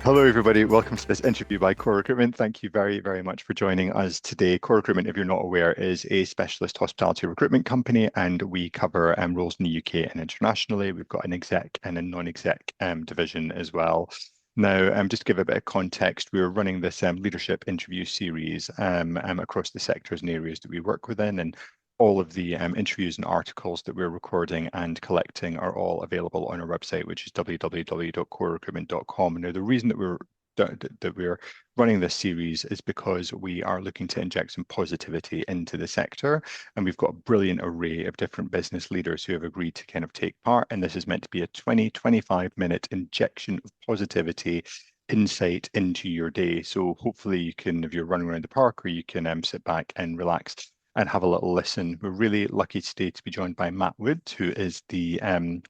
Hello, everybody. Welcome to this interview by Core Recruitment. Thank you very, very much for joining us today. Core Recruitment, if you're not aware, is a specialist hospitality recruitment company, and we cover roles in the UK and internationally. We've got an exec and a non-exec division as well. Now, just to give a bit of context, we're running this leadership interview series across the sectors and areas that we work within, and all of the interviews and articles that we're recording and collecting are all available on our website, which is www.corerecruitment.com. Now, the reason that we're running this series is because we are looking to inject some positivity into the sector, and we've got a brilliant array of different business leaders who have agreed to kind of take part. And this is meant to be a 25-minute injection of positivity insight into your day. So hopefully you can, if you're running around the park, or you can sit back and relax and have a little listen. We're really lucky today to be joined by Matt Wood, who is the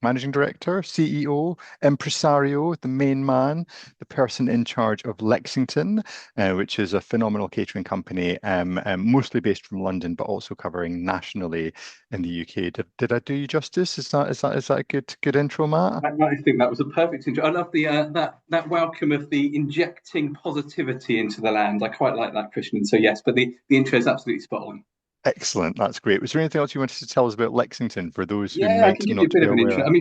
Managing Director, CEO, Impresario, the main man, the person in charge of Lexington, which is a phenomenal catering company, mostly based from London, but also covering nationally in the UK. Did I do you justice? Is that a good intro, Matt? I think that was a perfect intro. I love the that welcome of the injecting positivity into the land. I quite like that, Christian. So yes, but the intro is absolutely spot on. Excellent, that's great. Was there anything else you wanted to tell us about Lexington for those who Yeah, I might can give you a not bit be of an intro. aware?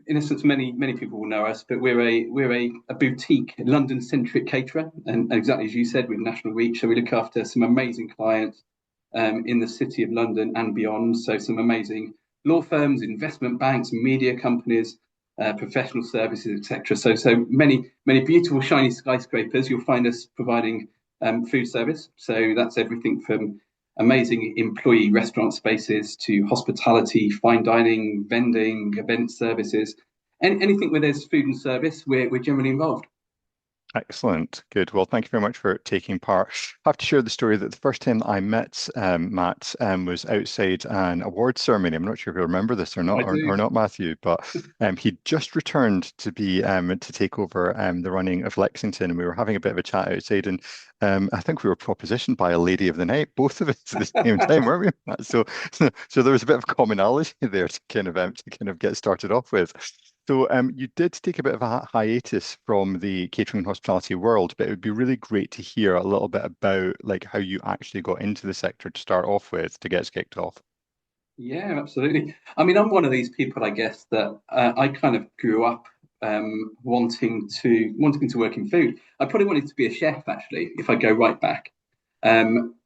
In a sense, many people will know us, but we're a boutique London-centric caterer, and exactly as you said, with national reach. So we look after some amazing clients in the city of London and beyond. So some amazing law firms, investment banks, media companies, professional services, etc. So many beautiful shiny skyscrapers. You'll find us providing food service. So that's everything from amazing employee restaurant spaces to hospitality, fine dining, vending, event services, and anything where there's food and service, we're generally involved. Excellent. Good. Well, thank you very much for taking part. I have to share the story that the first time I met Matt was outside an award ceremony. I'm not sure if you remember this or I not, or do. not, Matthew, but he'd just returned to be to take over the running of Lexington, and we were having a bit of a chat outside, and I think we were propositioned by a lady of the night, both of us at the same time, weren't we, Matt? So there was a bit of commonality there to kind of get started off with. So you did take a bit of a hiatus from the catering and hospitality world, but it would be really great to hear a little bit about like how you actually got into the sector to start off with to get us kicked off. Yeah, absolutely. I'm one of these people, I guess, that I kind of grew up wanting to work in food. I probably wanted to be a chef, actually, if I go right back. I'm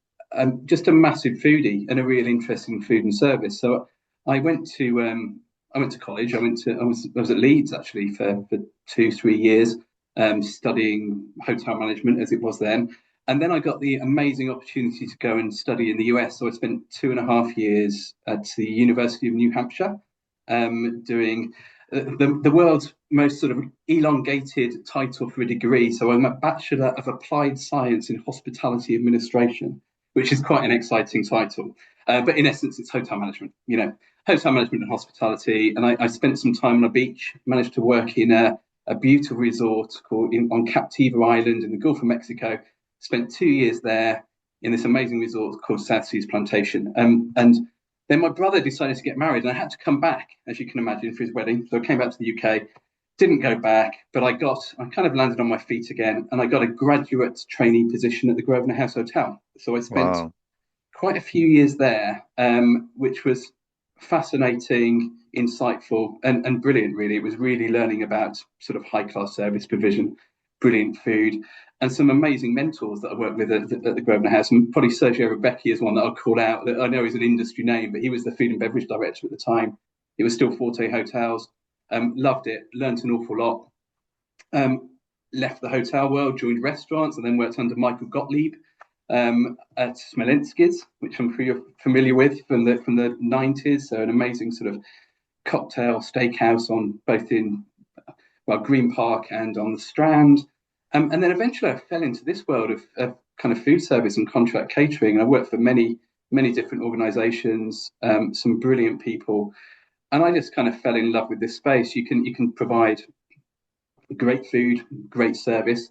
just a massive foodie and a real interest in food and service. So I went to I went to college. I was at Leeds actually for 2 3 years, studying hotel management as it was then. And then I got the amazing opportunity to go and study in the US. So I spent 2.5 years at the University of New Hampshire, doing the world's most sort of elongated title for a degree. So I'm a Bachelor of Applied Science in Hospitality Administration, which is quite an exciting title. But in essence, it's hotel management, hotel management and hospitality. And I spent some time on a beach, managed to work in a beautiful resort on Captiva Island in the Gulf of Mexico. Spent 2 years there in this amazing resort called South Seas Plantation. And then my brother decided to get married, and I had to come back, as you can imagine, for his wedding. So I came back to the UK, didn't go back, but I kind of landed on my feet again, and I got a graduate trainee position at the Grosvenor House Hotel. So I spent Wow. quite a few years there, which was fascinating, insightful, and brilliant, really. It was really learning about sort of high class service provision, brilliant food, and some amazing mentors that I worked with at the Grosvenor House. And probably Sergio Rebecchi is one that I'll call out. I know he's an industry name, but he was the food and beverage director at the time. It was still Forte Hotels. Loved it, learned an awful lot. Um, Left the hotel world, joined restaurants, and then worked under Michael Gottlieb at Smolenski's, which I'm familiar with from the 90s. So an amazing sort of cocktail steakhouse on both in Green Park and on the Strand. And then eventually I fell into this world of kind of food service and contract catering. And I worked for many different organizations, some brilliant people. And I just kind of fell in love with this space. You can provide great food, great service,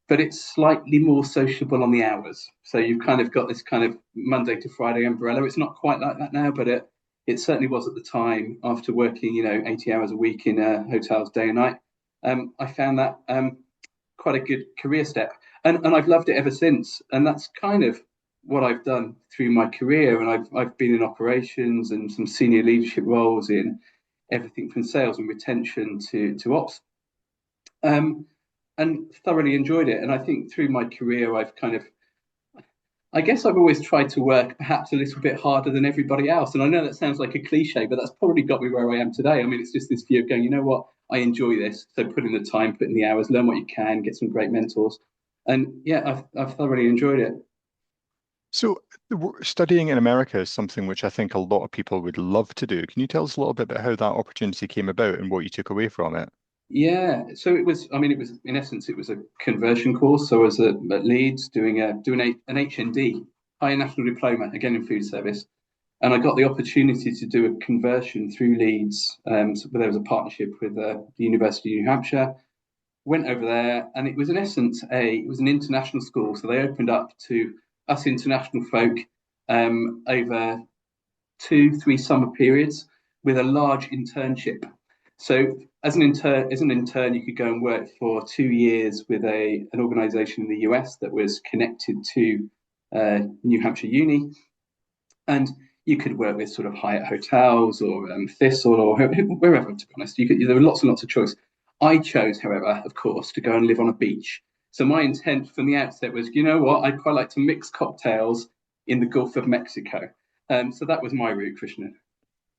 but it's slightly more sociable on the hours. So you've kind of got this kind of Monday to Friday umbrella. It's not quite like that now, but it certainly was at the time. After working, 80 hours a week in hotels day and night, I found that quite a good career step, and I've loved it ever since. And that's kind of what I've done through my career. And I've been in operations and some senior leadership roles in everything from sales and retention to ops, and thoroughly enjoyed it. And I think through my career, I guess I've always tried to work perhaps a little bit harder than everybody else. And I know that sounds like a cliche, but that's probably got me where I am today. I mean, it's just this view of going, you know what, I enjoy this. So put in the time, put in the hours, learn what you can, get some great mentors. And yeah, I've thoroughly enjoyed it. So, studying in America is something which I think a lot of people would love to do. Can you tell us a little bit about how that opportunity came about and what you took away from it? Yeah, so it was in essence, it was a conversion course. So I was at Leeds doing an HND, higher national diploma, again in food service. And I got the opportunity to do a conversion through Leeds. So there was a partnership with the University of New Hampshire. Went over there, and it was in essence it was an international school. So they opened up to us international folk over 2, 3 summer periods with a large internship. So as an intern, you could go and work for 2 years with an organisation in the US that was connected to New Hampshire Uni, and you could work with sort of Hyatt hotels or Thistle or wherever. To be honest, there were lots and lots of choice. I chose, however, of course, to go and live on a beach. So my intent from the outset was, you know what, I'd quite like to mix cocktails in the Gulf of Mexico. So that was my route, Krishna.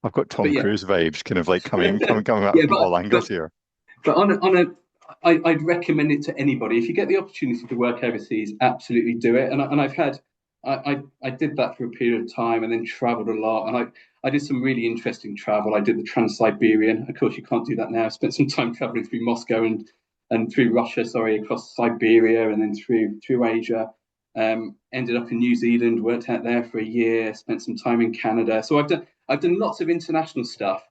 I've got But Tom yeah, Cruise vibes kind of like coming out yeah, from all angles here. but I'd recommend it to anybody. If you get the opportunity to work overseas, absolutely do it. And I've had, I did that for a period of time and then traveled a lot. And I did some really interesting travel. I did the Trans-Siberian. Of course, you can't do that now. I spent some time traveling through Moscow and through Russia, sorry, across Siberia and then through Asia. Ended up in New Zealand, worked out there for a year, spent some time in Canada. So I've done lots of international stuff.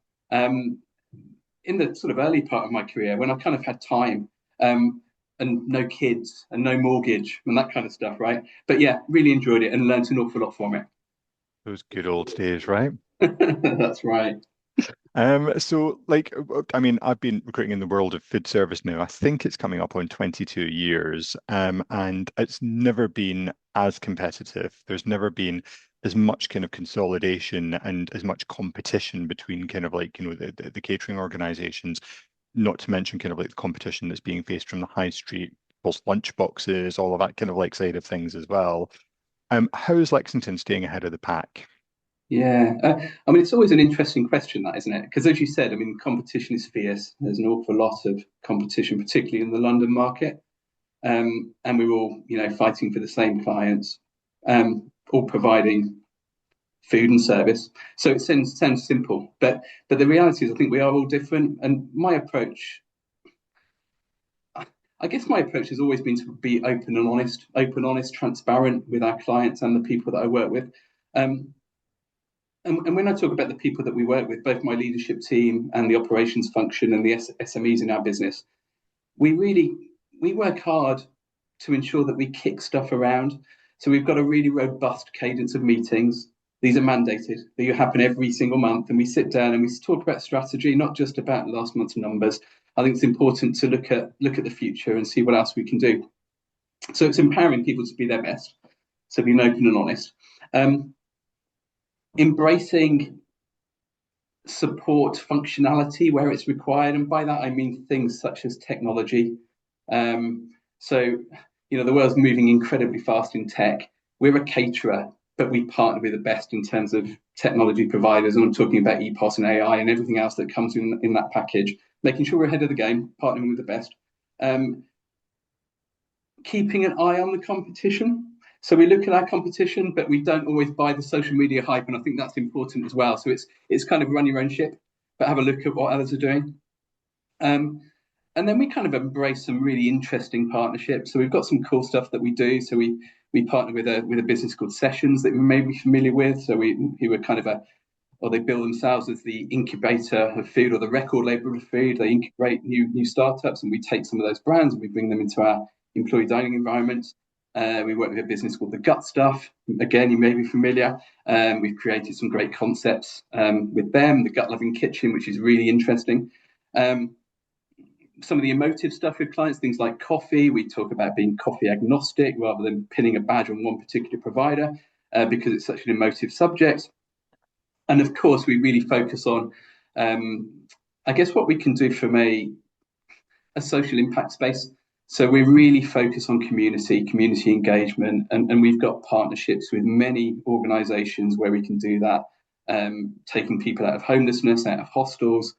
In the sort of early part of my career when I kind of had time, and no kids and no mortgage and that kind of stuff, right? But yeah, really enjoyed it and learnt an awful lot from it. Those good old days, right? That's right. So like, I mean, I've been recruiting in the world of food service now. I think it's coming up on 22 years, and it's never been as competitive. There's never been as much kind of consolidation and as much competition between kind of like, the catering organizations, not to mention kind of like the competition that's being faced from the high street, people's lunch boxes, all of that kind of like side of things as well. How is Lexington staying ahead of the pack? Yeah, I mean, it's always an interesting question, that isn't it? Because as you said, I mean, competition is fierce. There's an awful lot of competition, particularly in the London market, and we're all, fighting for the same clients, all providing food and service. So it sounds simple, but the reality is, I think we are all different. And I guess my approach has always been to be open, honest, transparent with our clients and the people that I work with. Um, and when I talk about the people that we work with, both my leadership team and the operations function and the SMEs in our business, we work hard to ensure that we kick stuff around. So we've got a really robust cadence of meetings. These are mandated. They happen every single month, and we sit down and we talk about strategy, not just about last month's numbers. I think it's important to look at the future and see what else we can do. So it's empowering people to be their best, so being open and honest. Embracing support functionality where it's required, and by that I mean things such as technology. So the world's moving incredibly fast in tech. We're a caterer, but we partner with the best in terms of technology providers, and I'm talking about EPOS and AI and everything else that comes in that package, making sure we're ahead of the game, partnering with the best. Keeping an eye on the competition. So we look at our competition, but we don't always buy the social media hype, and I think that's important as well. So it's kind of run your own ship, but have a look at what others are doing. And then we kind of embrace some really interesting partnerships. So we've got some cool stuff that we do. So we partner with a business called Sessions that you may be familiar with. So who were kind of they bill themselves as the incubator of food or the record label of food. They incubate new startups, and we take some of those brands and we bring them into our employee dining environments. We work with a business called The Gut Stuff. Again, you may be familiar. We've created some great concepts with them, the Gut Loving Kitchen, which is really interesting. some of the emotive stuff with clients, things like coffee. We talk about being coffee agnostic rather than pinning a badge on one particular provider because it's such an emotive subject. And of course, we really focus on, I guess, what we can do from a social impact space. So we really focus on community engagement, and we've got partnerships with many organisations where we can do that, taking people out of homelessness, out of hostels,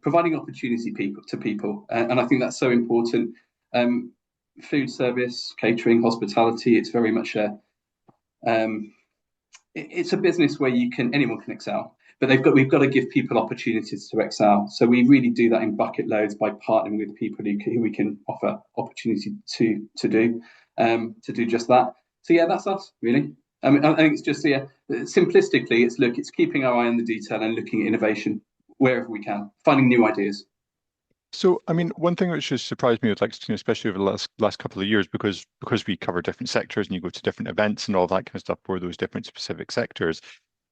providing opportunity to people. And I think that's so important. Food service, catering, hospitality, it's very much it's a business where anyone can excel, but we've got to give people opportunities to excel. So we really do that in bucket loads by partnering with people who we can offer opportunity to do just that. So yeah, that's us really. I mean, I think it's just simplistically, it's keeping our eye on the detail and looking at innovation wherever we can, finding new ideas. So, I mean, one thing which has surprised me with Lexington, especially over the last couple of years, because we cover different sectors and you go to different events and all that kind of stuff for those different specific sectors,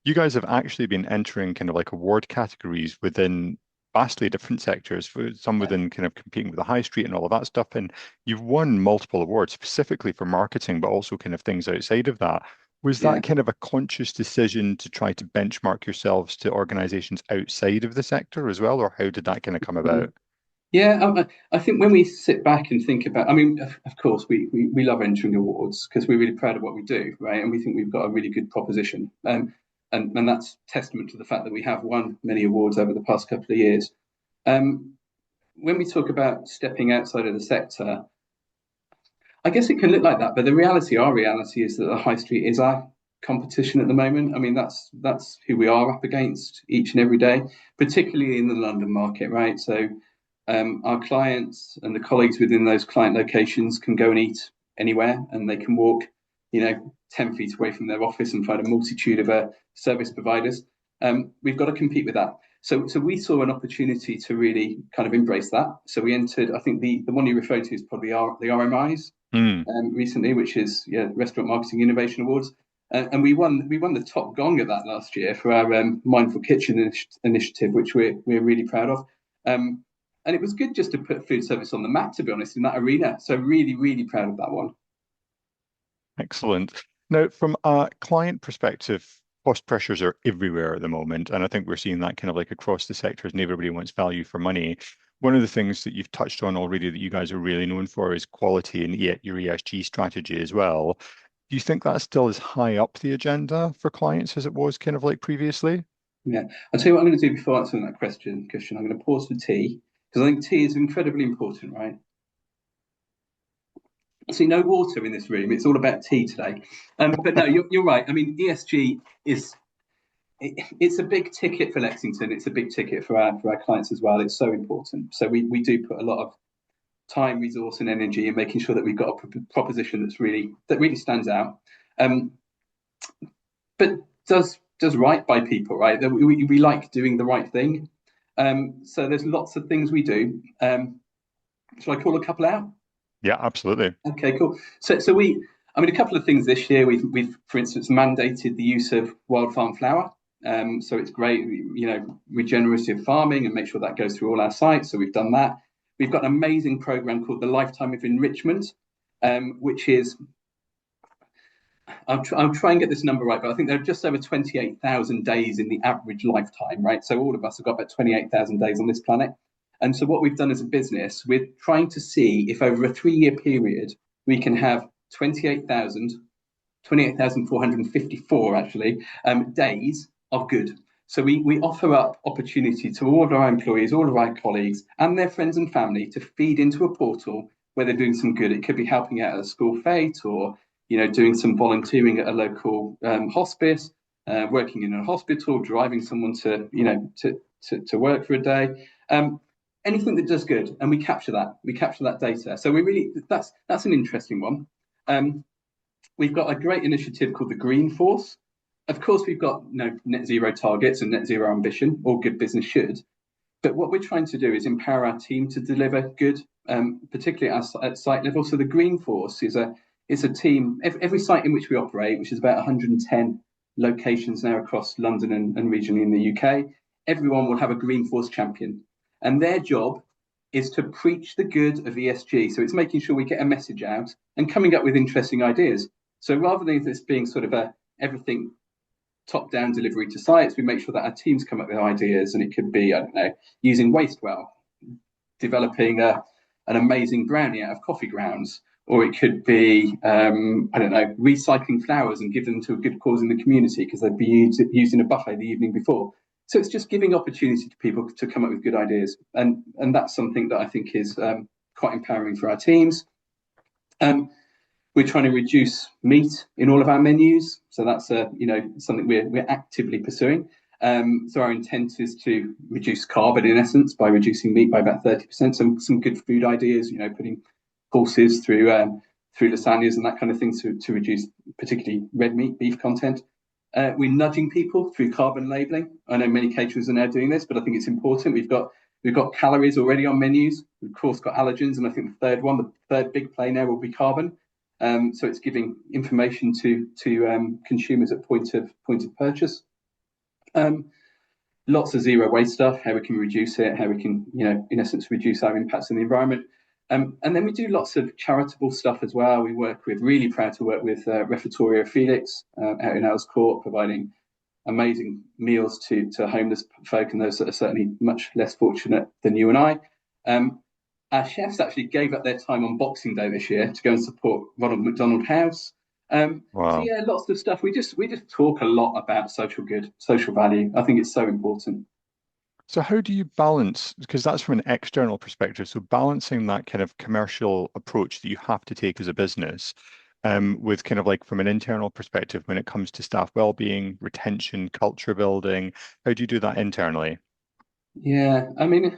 you guys have actually been entering kind of like award categories within vastly different sectors, some within kind of competing with the high street and all of that stuff. And you've won multiple awards specifically for marketing, but also kind of things outside of that. Was that kind of a conscious decision to try to benchmark yourselves to organizations outside of the sector as well, or how did that kind of come about? Yeah, I think when we sit back and think about, I mean, of course, we love entering awards because we're really proud of what we do, right? And we think we've got a really good proposition. And that's testament to the fact that we have won many awards over the past couple of years. When we talk about stepping outside of the sector, I guess it can look like that, but our reality is that the high street is our competition at the moment. I mean, that's who we are up against each and every day, particularly in the London market, right? So our clients and the colleagues within those client locations can go and eat anywhere, and they can walk, 10 feet away from their office and find a multitude of service providers. We've got to compete with that. So we saw an opportunity to really kind of embrace that. So we entered, I think the one you referred to is probably the RMIs recently, which is Restaurant Marketing Innovation Awards. And we won the top gong at that last year for our Mindful Kitchen initiative, which we're really proud of. And it was good just to put food service on the map, to be honest, in that arena. So really, really proud of that one. Excellent. Now, from a client perspective, cost pressures are everywhere at the moment. And I think we're seeing that kind of like across the sectors, and everybody wants value for money. One of the things that you've touched on already that you guys are really known for is quality and yet your ESG strategy as well. Do you think that still is high up the agenda for clients as it was kind of like previously? Yeah. I'll tell you what I'm going to do before answering that question, Christian. I'm going to pause for tea, because I think tea is incredibly important, right? I see no water in this room. It's all about tea today. But no, you're right. I mean, ESG it's a big ticket for Lexington. It's a big ticket for our clients as well. It's so important. So we do put a lot of time, resource, and energy in making sure that we've got a proposition that really stands out. But does right by people, right? That we like doing the right thing. So there's lots of things we do. Shall I call a couple out? Yeah, absolutely. Okay, cool. So a couple of things this year. We've for instance mandated the use of wild farm flour. So it's great, regenerative farming, and make sure that goes through all our sites. So we've done that. We've got an amazing program called the Lifetime of Enrichment, which is, I'll try and get this number right, but I think there are just over 28,000 days in the average lifetime, right? So all of us have got about 28,000 days on this planet. And so what we've done as a business, we're trying to see if over a 3-year period, we can have 28,454 actually, days of good. So we offer up opportunity to all of our employees, all of our colleagues and their friends and family to feed into a portal where they're doing some good. It could be helping out at a school fete, or doing some volunteering at a local hospice, working in a hospital, driving someone to work for a day. Anything that does good, and we capture that data. So that's an interesting one. We've got a great initiative called the Green Force. Of course, we've got net zero targets and net zero ambition, all good business should. But what we're trying to do is empower our team to deliver good, particularly at site level. So the Green Force is a team. Every site in which we operate, which is about 110 locations now across London and regionally in the UK, everyone will have a Green Force champion. And their job is to preach the good of ESG. So it's making sure we get a message out and coming up with interesting ideas. So rather than this being sort of everything top-down delivery to sites, we make sure that our teams come up with ideas, and it could be, I don't know, using waste well, developing an amazing brownie out of coffee grounds, or it could be, I don't know, recycling flowers and give them to a good cause in the community because they'd be used in a buffet the evening before. So it's just giving opportunity to people to come up with good ideas, and that's something that I think is quite empowering for our teams. We're trying to reduce meat in all of our menus, so that's something we're actively pursuing. So our intent is to reduce carbon in essence by reducing meat by about 30%. Some good food ideas, putting courses through lasagnas and that kind of thing to reduce particularly red meat, beef content. We're nudging people through carbon labelling. I know many caterers are now doing this, but I think it's important. We've got calories already on menus. We've of course got allergens, and I think the third big play now will be carbon. So it's giving information to consumers at point of purchase. Lots of zero waste stuff, how we can reduce it, how we can, in essence, reduce our impacts on the environment. And then we do lots of charitable stuff as well. We're really proud to work with Refectorio Felix out in Earls Court, providing amazing meals to homeless folk and those that are certainly much less fortunate than you and I. Our chefs actually gave up their time on Boxing Day this year to go and support Ronald McDonald House. Wow. So yeah, lots of stuff. We just talk a lot about social good, social value. I think it's so important. So how do you balance, because that's from an external perspective, so balancing that kind of commercial approach that you have to take as a business with kind of like from an internal perspective when it comes to staff well-being, retention, culture building, how do you do that internally? Yeah, I mean,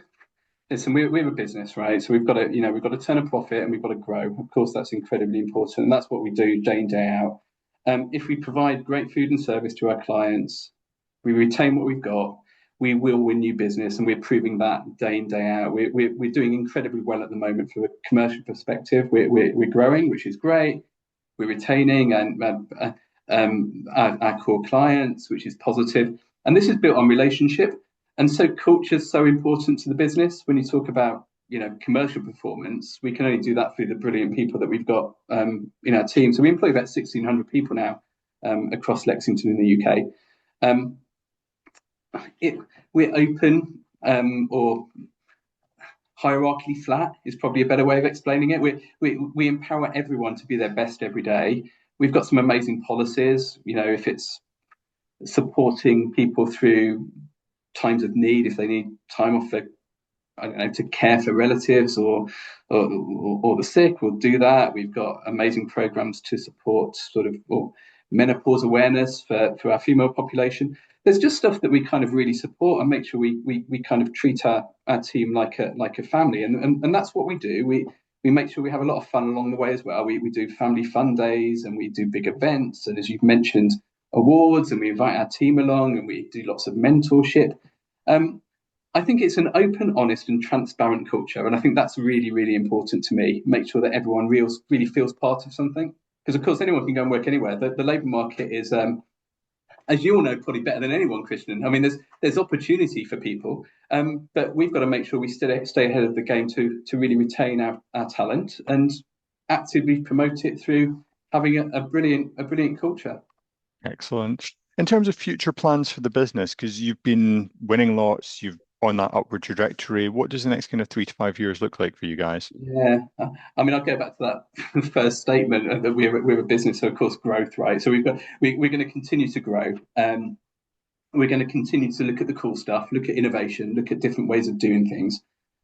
listen, we're a business, right? So we've got to turn a profit and we've got to grow. Of course, that's incredibly important, and that's what we do day in, day out. If we provide great food and service to our clients, we retain what we've got, we will win new business, and we're proving that day in, day out. We're doing incredibly well at the moment from a commercial perspective. We're growing, which is great. We're retaining our core clients, which is positive. And this is built on relationship. And so culture is so important to the business. When you talk about commercial performance, we can only do that through the brilliant people that we've got in our team. So we employ about 1,600 people now across Lexington in the UK. We're open or hierarchically flat is probably a better way of explaining it. We empower everyone to be their best every day. We've got some amazing policies. If it's supporting people through times of need, if they need time off to care for relatives or the sick, we'll do that. We've got amazing programs to support menopause awareness for our female population. There's just stuff that we kind of really support and make sure we kind of treat our team like a family, and that's what we do. We make sure we have a lot of fun along the way as well. We do family fun days, and we do big events, and as you've mentioned, awards, and we invite our team along, and we do lots of mentorship. I think it's an open, honest, and transparent culture, and I think that's really, really important to me. Make sure that everyone really feels part of something, because of course anyone can go and work anywhere. The labour market is, as you all know, probably better than anyone, Christian. I mean, there's opportunity for people, but we've got to make sure we stay ahead of the game to really retain our talent and actively promote it through having a brilliant culture. Excellent. In terms of future plans for the business, because you've been winning lots, you've on that upward trajectory, what does the next kind of 3 to 5 years look like for you guys? Yeah, I mean, I'll go back to that first statement that we're a business, so of course growth, right? So we're going to continue to grow. We're going to continue to look at the cool stuff, look at innovation, look at different ways of doing things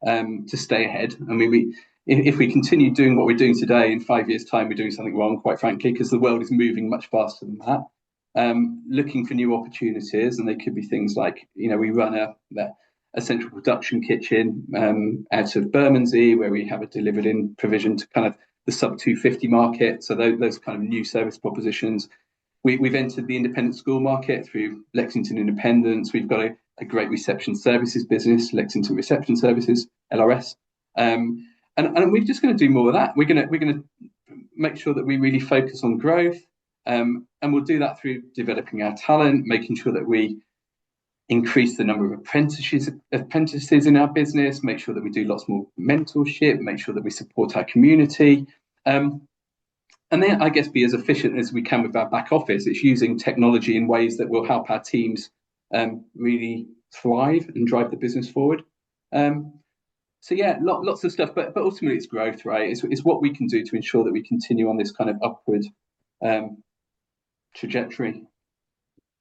to stay ahead. I mean, if we continue doing what we're doing today, in 5 years' time, we're doing something wrong, quite frankly, because the world is moving much faster than that. Looking for new opportunities, and they could be things like, we run a central production kitchen out of Bermondsey, where we have a delivered-in provision to kind of the sub 250 market. So those kind of new service propositions. We've entered the independent school market through Lexington Independence. We've got a great reception services business, Lexington Reception Services, LRS, and we're just going to do more of that. We're going to make sure that we really focus on growth, and we'll do that through developing our talent, making sure that we increase the number of apprentices in our business, make sure that we do lots more mentorship, make sure that we support our community. And then I guess be as efficient as we can with our back office. It's using technology in ways that will help our teams really thrive and drive the business forward. So yeah, lots of stuff, but ultimately it's growth, right? It's what we can do to ensure that we continue on this kind of upward trajectory.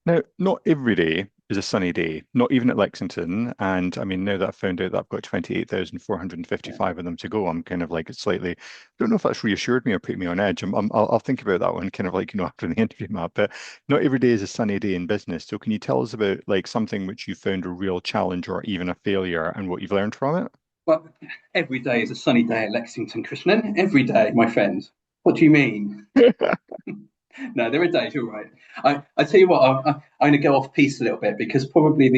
Now, not every day is a sunny day, not even at Lexington. And I mean, now that I've found out that I've got 28,455 of them to go, I'm kind of like slightly, don't know if that's reassured me or put me on edge. I'll think about that one kind of like, after the interview, Matt, but not every day is a sunny day in business. So can you tell us about like something which you found a real challenge or even a failure and what you've learned from it? Well, every day is a sunny day at Lexington, Krishnan. Every day, my friend. What do you mean? No, there are days. You're right. I tell you what, I'm going to go off piece a little bit because probably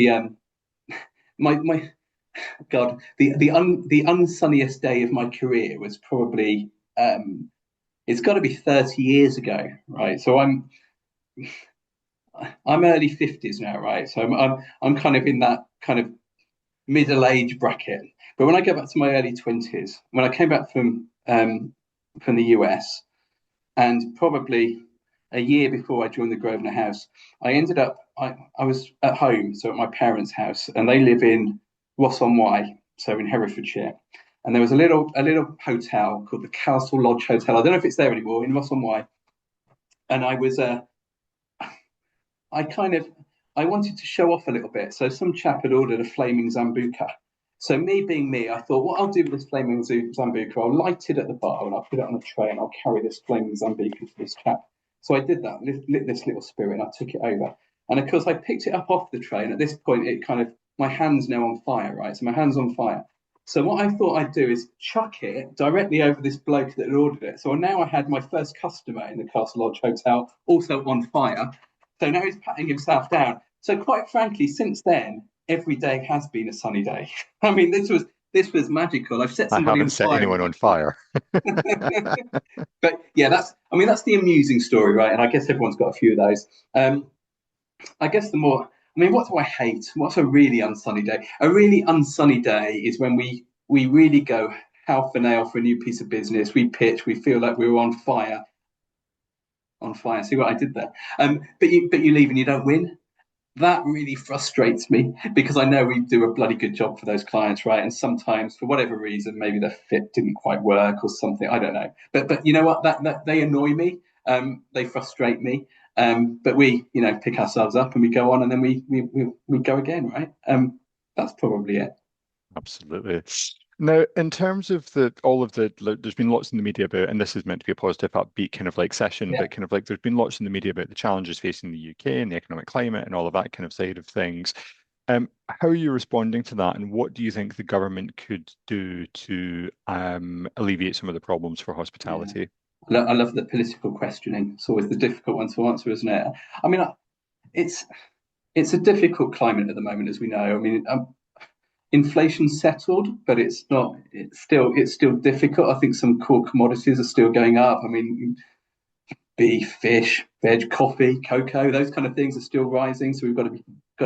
my God, the unsunniest day of my career was probably it's got to be 30 years ago, right? So I'm early 50s now, right? So I'm kind of in that kind of middle age bracket. But when I go back to my early 20s, when I came back from the US, and probably a year before I joined the Grosvenor House, I ended up, I was at home, so at my parents' house, and they live in Ross-on-Wye, so in Herefordshire. And there was a little hotel called the Castle Lodge Hotel. I don't know if it's there anymore, in Ross-on-Wye. And I was, I wanted to show off a little bit. So some chap had ordered a flaming Zambuca. So me being me, I thought, what I'll do with this flaming Zambuca, I'll light it at the bar and I'll put it on a tray and I'll carry this flaming Zambuca to this chap. So I did that, lit this little spirit, and I took it over. And of course, I picked it up off the tray. And at this point, it kind of, my hand's now on fire, right? So my hand's on fire. So what I thought I'd do is chuck it directly over this bloke that had ordered it. So now I had my first customer in the Castle Lodge Hotel also on fire. So now he's patting himself down. So quite frankly, since then, every day has been a sunny day. I mean, this was magical. I've set I somebody haven't on set fire. anyone on fire. But yeah, that's the amusing story, right? And I guess everyone's got a few of those. I guess what do I hate? What's a really unsunny day? A really unsunny day is when we really go hell for nail for a new piece of business. We pitch, we feel like we're on fire. On fire. See what I did there? But you leave and you don't win. That really frustrates me because I know we do a bloody good job for those clients, right? And sometimes, for whatever reason, maybe the fit didn't quite work or something. I don't know. But you know what? That they annoy me. They frustrate me. But we, pick ourselves up and we go on, and then we go again, right? That's probably it. Absolutely. Now, in terms of there's been lots in the media about, and this is meant to be a positive, upbeat kind of like session, Yeah. but kind of like there's been lots in the media about the challenges facing the UK and the economic climate and all of that kind of side of things. How are you responding to that, and what do you think the government could do to alleviate some of the problems for Yeah. hospitality? I love the political questioning. It's always the difficult one to answer, isn't it? I mean, it's a difficult climate at the moment, as we know. I mean, inflation settled, but it's not. It's still difficult. I think some core commodities are still going up. I mean, beef, fish, veg, coffee, cocoa, those kind of things are still rising. So we've got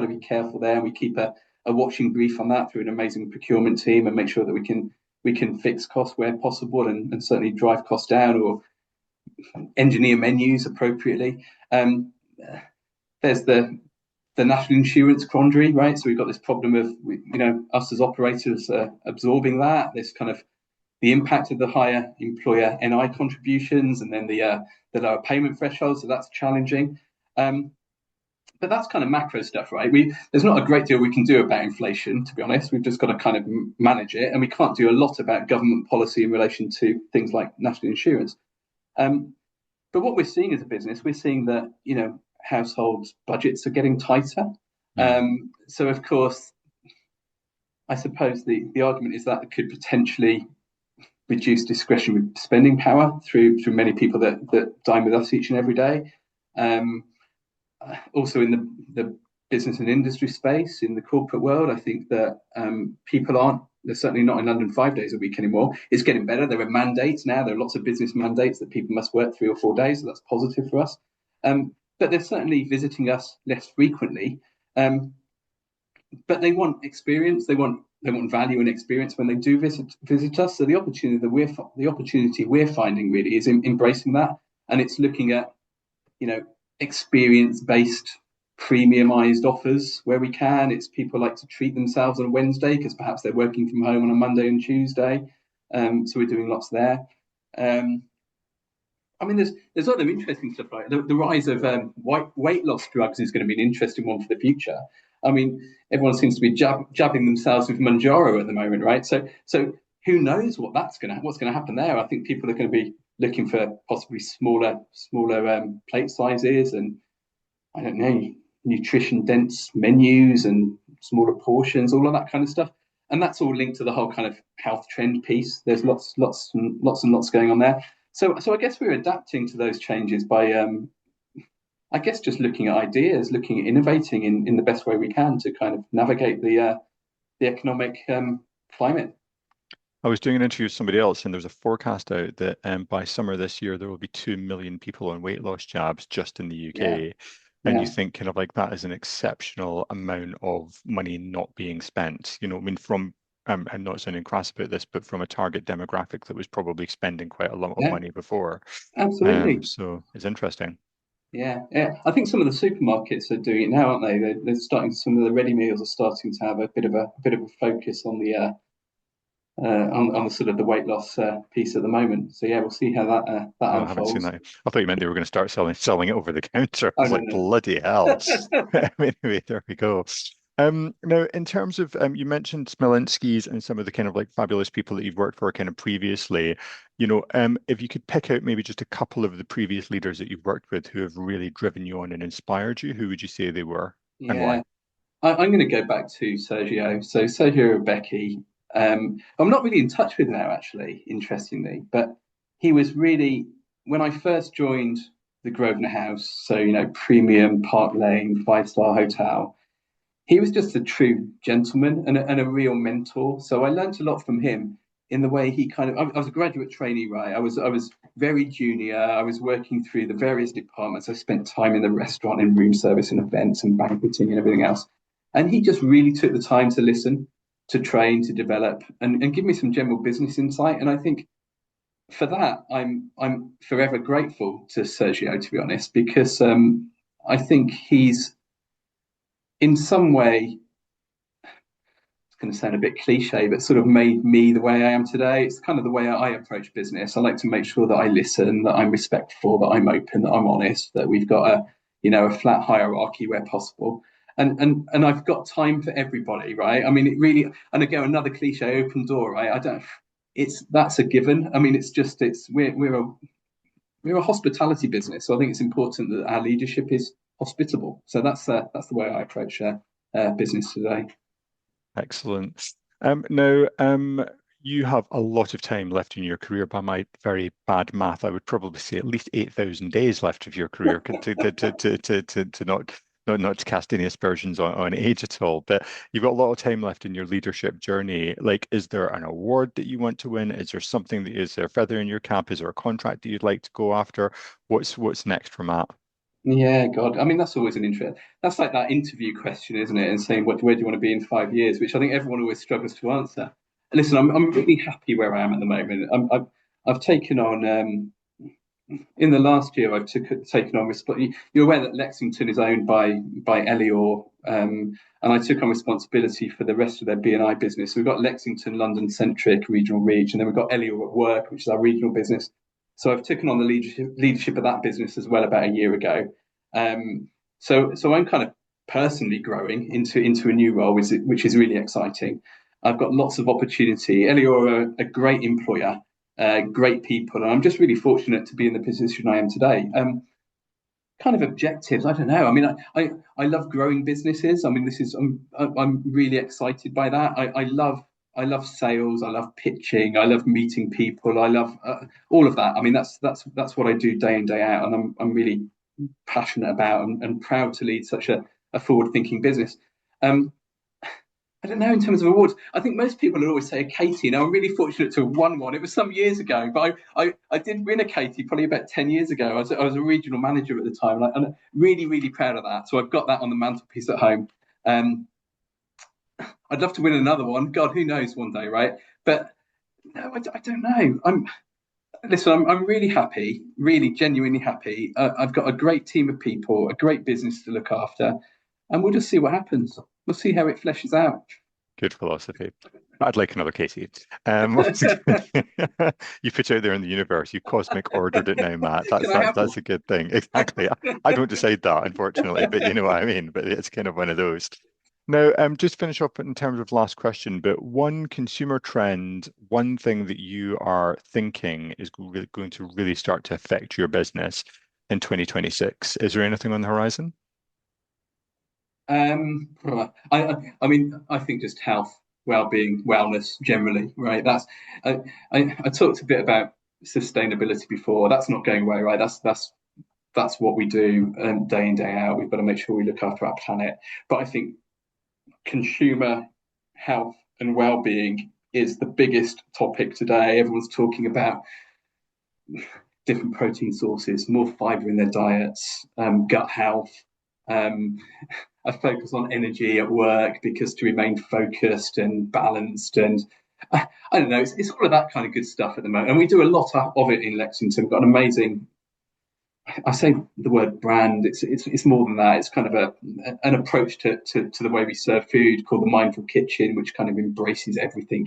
to be careful there. And we keep a watching brief on that through an amazing procurement team and make sure that we can fix costs where possible and certainly drive costs down or engineer menus appropriately. There's the national insurance quandary, right? So we've got this problem of us as operators absorbing that. This kind of the impact of the higher employer NI contributions and then the lower payment threshold. So that's challenging. But that's kind of macro stuff, right? There's not a great deal we can do about inflation, to be honest. We've just got to kind of manage it, and we can't do a lot about government policy in relation to things like national insurance. But what we're seeing as a business, we're seeing that households' budgets are getting tighter. So of course, I suppose the argument is that it could potentially reduce discretionary spending power through many people that dine with us each and every day. Also in the business and industry space, in the corporate world, I think that they're certainly not in London 5 days a week anymore. It's getting better. There are mandates now. There are lots of business mandates that people must work 3 or 4 days. So that's positive for us. But they're certainly visiting us less frequently. but they want experience. They want value and experience when they do visit us. So the opportunity we're finding really is embracing that, and it's looking at, experience based premiumized offers where we can. It's people like to treat themselves on a Wednesday because perhaps they're working from home on a Monday and Tuesday. So we're doing lots there. There's a lot of interesting stuff, right? The rise of weight loss drugs is going to be an interesting one for the future. Everyone seems to be jabbing themselves with Manjaro at the moment, right? So who knows what's going to happen there? I think people are going to be looking for possibly smaller plate sizes, and I don't know, nutrition dense menus and smaller portions, all of that kind of stuff. And that's all linked to the whole kind of health trend piece. There's lots and lots going on there. So I guess we're adapting to those changes by, I guess, just looking at ideas, looking at innovating in the best way we can to kind of navigate the economic climate. I was doing an interview with somebody else, and there's a forecast out that by summer this year there will be 2 million people on weight loss jabs just in the UK. And you think kind of like that is an exceptional amount of money not being spent. From and not sounding crass about this, but from a target demographic that was probably spending quite a lot of money before. Absolutely. So it's interesting. Yeah. I think some of the supermarkets are doing it now, aren't they? They're starting. Some of the ready meals are starting to have a bit of a focus on the on the sort of the weight loss piece at the moment. So yeah, we'll see how that unfolds. I haven't seen that. I thought you meant they were going to start selling it over the counter. I was no. bloody hell. Anyway, there we go. Now, in terms of, you mentioned Smolinski's and some of the kind of like fabulous people that you've worked for kind of previously, if you could pick out maybe just a couple of the previous leaders that you've worked with who have really driven you on and inspired you, who would you say they were and why? I'm going to go back to Sergio. So Sergio Rebecchi, I'm not really in touch with now, actually, interestingly, but he was really, when I first joined the Grosvenor House, so, premium Park Lane, 5-star hotel, he was just a true gentleman and a real mentor. So I learned a lot from him in the way he kind of, I was a graduate trainee, right? I was very junior. I was working through the various departments. I spent time in the restaurant, in room service and events and banqueting and everything else. And he just really took the time to listen, to train, to develop, and give me some general business insight. And I think for that, I'm forever grateful to Sergio, to be honest, because I think he's in some way, it's going to sound a bit cliche, but sort of made me the way I am today. It's kind of the way I approach business. I like to make sure that I listen, that I'm respectful, that I'm open, that I'm honest, that we've got a flat hierarchy where possible. And I've got time for everybody, right? It really, and again, another cliche, open door, right? That's a given. We're a hospitality business, so I think it's important that our leadership is hospitable. So that's the way I approach business today. Excellent. Now, you have a lot of time left in your career. By my very bad math, I would probably say at least 8,000 days left of your career to not to cast any aspersions on age at all. But you've got a lot of time left in your leadership journey. Like, is there an award that you want to win? Is there something is there a feather in your cap? Is there a contract that you'd like to go after? What's next for Matt? Yeah, God. That's always an interest. That's like that interview question, isn't it? And saying, where do you want to be in 5 years? Which I think everyone always struggles to answer. Listen, I'm really happy where I am at the moment. I've taken on in the last year. I've taken on You're aware that Lexington is owned by Elior, and I took on responsibility for the rest of their B&I business. So we've got Lexington, London centric, regional reach, and then we've got Elior at Work, which is our regional business. So I've taken on the leadership of that business as well about a year ago. So I'm kind of personally growing into a new role, which is really exciting. I've got lots of opportunity. Elior are a great employer, great people, and I'm just really fortunate to be in the position I am today. Kind of objectives, I don't know. I love growing businesses. I'm really excited by that. I love sales. I love pitching. I love meeting people. I love all of that. That's what I do day in, day out, and I'm really passionate about and proud to lead such a forward-thinking business. I don't know, in terms of awards, I think most people would always say a Katie. Now, I'm really fortunate to have won one. It was some years ago, but I did win a Katie probably about 10 years ago. I was a regional manager at the time, and I'm really, really proud of that. So I've got that on the mantelpiece at home. I'd love to win another one. God, who knows one day, right? But no, I don't know. I'm really happy, really genuinely happy. I've got a great team of people, a great business to look after, and we'll just see what happens. We'll see how it fleshes out. Good philosophy. I'd like another Casey. You put out there in the universe, you cosmic ordered it now, Matt. Can I have That's one? a good thing. Exactly. I don't decide that, unfortunately, but you know what I mean. But it's kind of one of those. Now, just finish up in terms of last question, but one consumer trend, one thing that you are thinking is going to really start to affect your business in 2026. Is there anything on the horizon? Right. I mean, I think just health, well-being, wellness generally, right? I talked a bit about sustainability before. That's not going away, right? That's what we do day in, day out. We've got to make sure we look after our planet. But I think consumer health and well-being is the biggest topic today. Everyone's talking about different protein sources, more fiber in their diets, gut health. Um, I focus on energy at work because to remain focused and balanced and I don't know, it's all of that kind of good stuff at the moment. And we do a lot of it in Lexington. We've got an amazing, I say the word brand, it's more than that. It's kind of an approach to the way we serve food called the Mindful Kitchen, which kind of embraces everything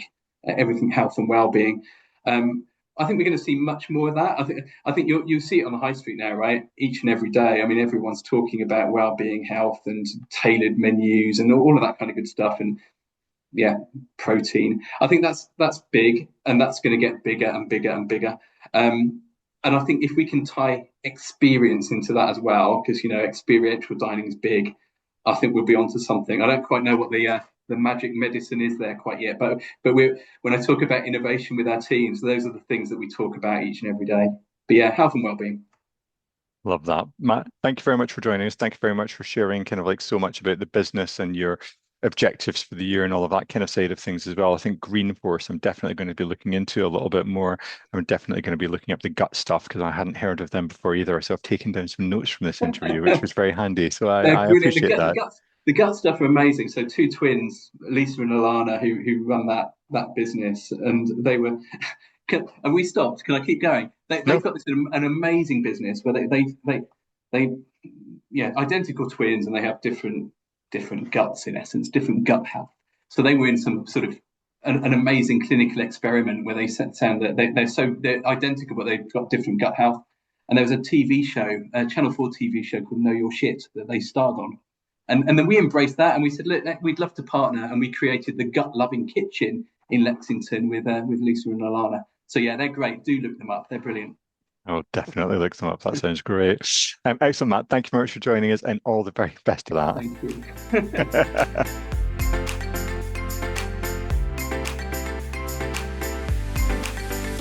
health and well-being. I think we're going to see much more of that. I think you'll see it on the high street now, right? Each and every day. I mean, everyone's talking about well-being, health, and tailored menus, and all of that kind of good stuff. And yeah, protein. I think that's big, and that's going to get bigger and bigger and bigger. And I think if we can tie experience into that as well, because experiential dining is big, I think we'll be onto something. I don't quite know what the magic medicine is there quite yet, but when I talk about innovation with our teams, those are the things that we talk about each and every day. But yeah, health and well-being. Love that. Matt, thank you very much for joining us. Thank you very much for sharing kind of like so much about the business and your objectives for the year and all of that kind of side of things as well. I think Greenforce, I'm definitely going to be looking into a little bit more. I'm definitely going to be looking up the gut stuff because I hadn't heard of them before either. So I've taken down some notes from this interview, which was very handy. So I Brilliant. appreciate that. The gut stuff are amazing. So two twins, Lisa and Alana, who run that business, and they were. And we stopped. Can I keep going? No, They've got this an amazing business where they yeah, identical twins, and they have different guts in essence, different gut health. So they were in some sort of an amazing clinical experiment where they found that they're identical, but they've got different gut health. And there was a TV show, a Channel 4 TV show called Know Your Shit that they starred on. And then we embraced that and we said, look, we'd love to partner. And we created the Gut Loving Kitchen in Lexington with Lisa and Alana. So yeah, they're great. Do look them up. They're brilliant. I'll definitely look them up. That sounds great. Excellent, Matt. Thank you very much for joining us and all the very best of Thank you. that.